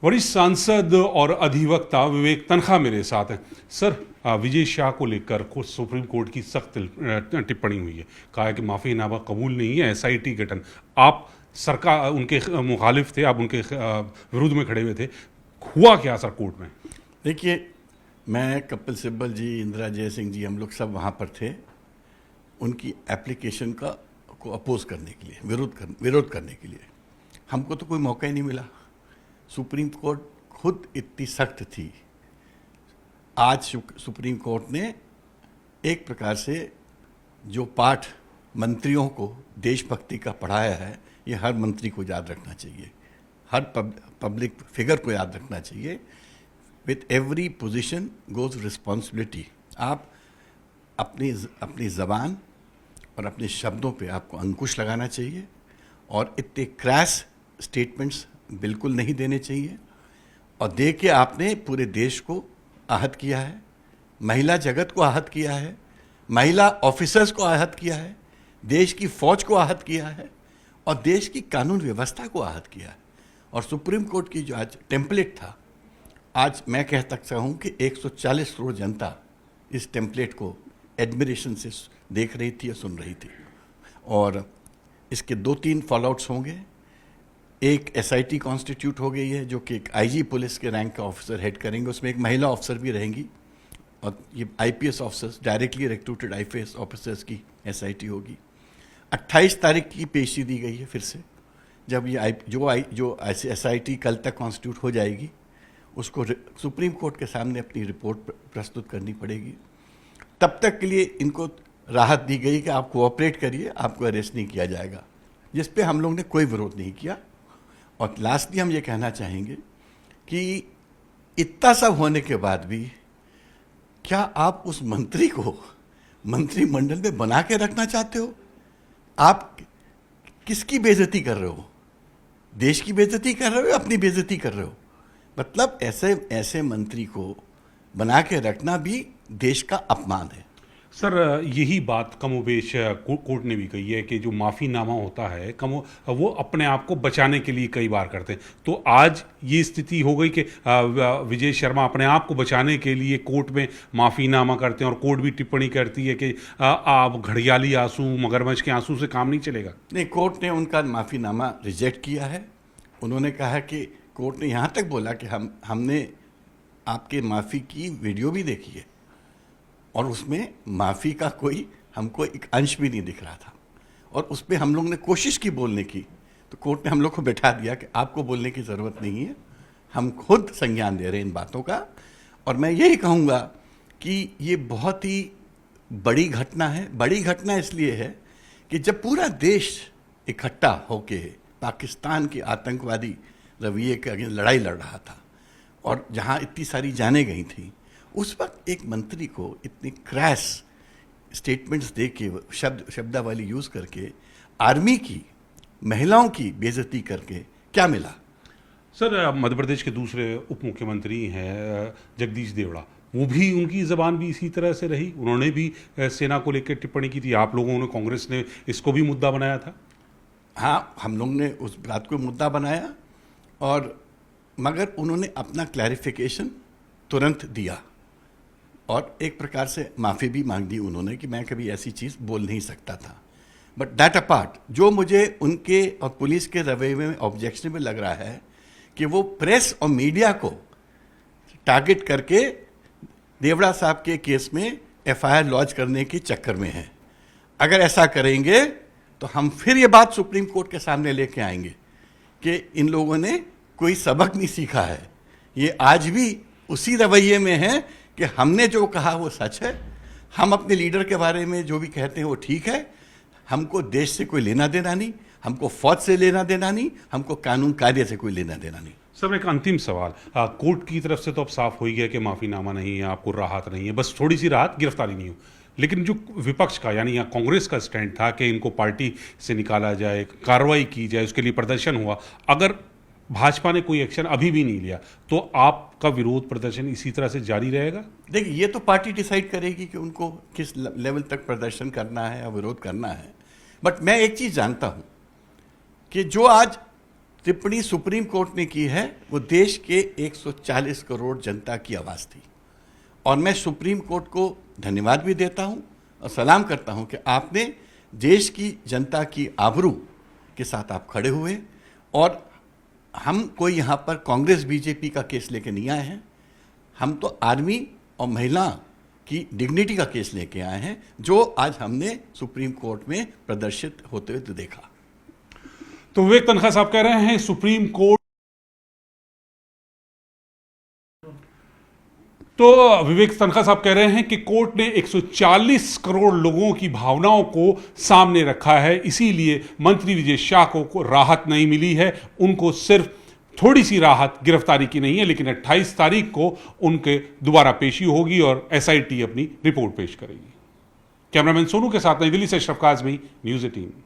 वरिष्ठ सांसद और अधिवक्ता विवेक तनखा मेरे साथ हैं। सर, विजय शाह को लेकर सुप्रीम कोर्ट की सख्त टिप्पणी हुई है। कहा है कि माफीनामा कबूल नहीं है, एसआईटी गठन। आप सरकार उनके मुखालिफ थे, आप उनके विरुद्ध में खड़े हुए थे। हुआ क्या सर कोर्ट में? देखिए, मैं, कपिल सिब्बल जी, इंदिरा जयसिंह जी, हम लोग सब वहाँ पर थे उनकी एप्लीकेशन को अपोज करने के लिए, विरोध करने के लिए। हमको तो कोई मौका ही नहीं मिला। सुप्रीम कोर्ट खुद इतनी सख्त थी। आज सुप्रीम कोर्ट ने एक प्रकार से जो पाठ मंत्रियों को देशभक्ति का पढ़ाया है, ये हर मंत्री को याद रखना चाहिए, हर पब्लिक फिगर को याद रखना चाहिए। With every position goes responsibility. आप अपनी ज़बान और अपने शब्दों पे आपको अंकुश लगाना चाहिए और इतने क्रैश स्टेटमेंट्स बिल्कुल नहीं देने चाहिए। और दे के आपने पूरे देश को आहत किया है, महिला जगत को आहत किया है, महिला ऑफिसर्स को आहत किया है, देश की फौज को आहत किया है और देश की कानून व्यवस्था को आहत किया है। और सुप्रीम कोर्ट की जो आज टेम्पलेट था, आज मैं कह सकता हूँ कि 140 करोड़ जनता इस टेम्पलेट को एडमिरेशन से देख रही थी या सुन रही थी। और इसके 2-3 फॉलोआउट्स होंगे। एक एसआईटी कॉन्स्टिट्यूट हो गई है जो कि एक आईजी पुलिस के रैंक का ऑफिसर हेड करेंगे, उसमें एक महिला ऑफिसर भी रहेंगी और ये IPS officers, directly recruited IPS officers की एसआईटी होगी। 28 तारीख की पेशी दी गई है फिर से, जब ये जो एसआईटी कल तक कॉन्स्टिट्यूट हो जाएगी, उसको सुप्रीम कोर्ट के सामने अपनी रिपोर्ट प्रस्तुत करनी पड़ेगी। तब तक के लिए इनको राहत दी गई कि आप कोऑपरेट करिए, आपको अरेस्ट नहीं किया जाएगा, जिस पे हम लोग ने कोई विरोध नहीं किया। और लास्टली हम ये कहना चाहेंगे कि इतना सब होने के बाद भी क्या आप उस मंत्री को मंत्रिमंडल में बना के रखना चाहते हो? आप किसकी बेइज्जती कर रहे हो? देश की बेइज्जती कर रहे हो या अपनी बेइज्जती कर रहे हो? मतलब ऐसे मंत्री को बना के रखना भी देश का अपमान है। सर, यही बात कमोबेश कोर्ट ने भी कही है कि जो माफ़ीनामा होता है वो अपने आप को बचाने के लिए कई बार करते हैं। तो आज ये स्थिति हो गई कि विजय शर्मा अपने आप को बचाने के लिए कोर्ट में माफ़ीनामा करते हैं और कोर्ट भी टिप्पणी करती है कि आप घड़ियाली आंसू, मगरमच्छ के आंसू से काम नहीं चलेगा। नहीं, कोर्ट ने उनका माफ़ीनामा रिजेक्ट किया है। उन्होंने कहा कि कोर्ट ने यहाँ तक बोला कि हमने आपके माफ़ी की वीडियो भी देखी है और उसमें माफ़ी का कोई हमको एक अंश भी नहीं दिख रहा था, और उस पर हम लोग ने कोशिश की बोलने की, तो कोर्ट ने हम लोग को बैठा दिया कि आपको बोलने की ज़रूरत नहीं है, हम खुद संज्ञान दे रहे हैं इन बातों का। और मैं यही कहूँगा कि ये बहुत ही बड़ी घटना है। बड़ी घटना इसलिए है कि जब पूरा देश इकट्ठा होके पाकिस्तान के आतंकवादी रवैये के अगेंस्ट लड़ाई लड़ रहा था और जहाँ इतनी सारी जानें गई थी, उस वक्त एक मंत्री को इतनी क्रैश स्टेटमेंट्स दे के, शब्दावली यूज़ करके, आर्मी की, महिलाओं की बेइज्जती करके क्या मिला? सर, मध्य प्रदेश के दूसरे उप मुख्यमंत्री हैं जगदीश देवड़ा, वो भी, उनकी ज़बान भी इसी तरह से रही। उन्होंने भी सेना को लेकर टिप्पणी की थी। आप लोगों ने, कांग्रेस ने इसको भी मुद्दा बनाया था। हाँ, हम लोग ने उस बात को मुद्दा बनाया, और मगर उन्होंने अपना क्लैरिफिकेशन तुरंत दिया और एक प्रकार से माफ़ी भी मांग दी उन्होंने कि मैं कभी ऐसी चीज़ बोल नहीं सकता था। बट दैट अपार्ट, जो मुझे उनके और पुलिस के रवैये में ऑब्जेक्शनेबल लग रहा है कि वो प्रेस और मीडिया को टारगेट करके देवड़ा साहब के केस में एफआईआर लॉन्च करने के चक्कर में है। अगर ऐसा करेंगे तो हम फिर ये बात सुप्रीम कोर्ट के सामने लेके आएंगे कि इन लोगों ने कोई सबक नहीं सीखा है। ये आज भी उसी रवैये में है कि हमने जो कहा वो सच है, हम अपने लीडर के बारे में जो भी कहते हैं वो ठीक है, हमको देश से कोई लेना देना नहीं, हमको फौज से लेना देना नहीं, हमको कानून कायदे से कोई लेना देना नहीं। सर, एक अंतिम सवाल, कोर्ट की तरफ से तो अब साफ हो ही गया कि माफ़ीनामा नहीं है, आपको राहत नहीं है, बस थोड़ी सी राहत, गिरफ्तारी नहीं हो। लेकिन जो विपक्ष का, यानी यहाँ कांग्रेस का स्टैंड था कि इनको पार्टी से निकाला जाए, कार्रवाई की जाए, उसके लिए प्रदर्शन हुआ। अगर भाजपा ने कोई एक्शन अभी भी नहीं लिया तो आपका विरोध प्रदर्शन इसी तरह से जारी रहेगा? देखिए, ये तो पार्टी डिसाइड करेगी कि उनको किस लेवल तक प्रदर्शन करना है या विरोध करना है। बट मैं एक चीज़ जानता हूँ कि जो आज टिप्पणी सुप्रीम कोर्ट ने की है वो देश के 140 करोड़ जनता की आवाज़ थी। और मैं सुप्रीम कोर्ट को धन्यवाद भी देता हूं और सलाम करता हूं कि आपने देश की जनता की आबरू के साथ आप खड़े हुए। और हम कोई यहाँ पर कांग्रेस बीजेपी का केस लेके नहीं आए हैं, हम तो आर्मी और महिला की डिग्निटी का केस लेके आए हैं, जो आज हमने सुप्रीम कोर्ट में प्रदर्शित होते हुए देखा। तो विवेक तनखा साहब कह रहे हैं सुप्रीम कोर्ट, तो विवेक तनखा साहब कह रहे हैं कि कोर्ट ने 140 करोड़ लोगों की भावनाओं को सामने रखा है, इसीलिए मंत्री विजय शाह को राहत नहीं मिली है। उनको सिर्फ थोड़ी सी राहत गिरफ्तारी की नहीं है, लेकिन 28 तारीख को उनके दोबारा पेशी होगी और एसआईटी अपनी रिपोर्ट पेश करेगी। कैमरामैन सोनू के साथ नई दिल्ली से अशरफ काज़मी, न्यूज़ 18।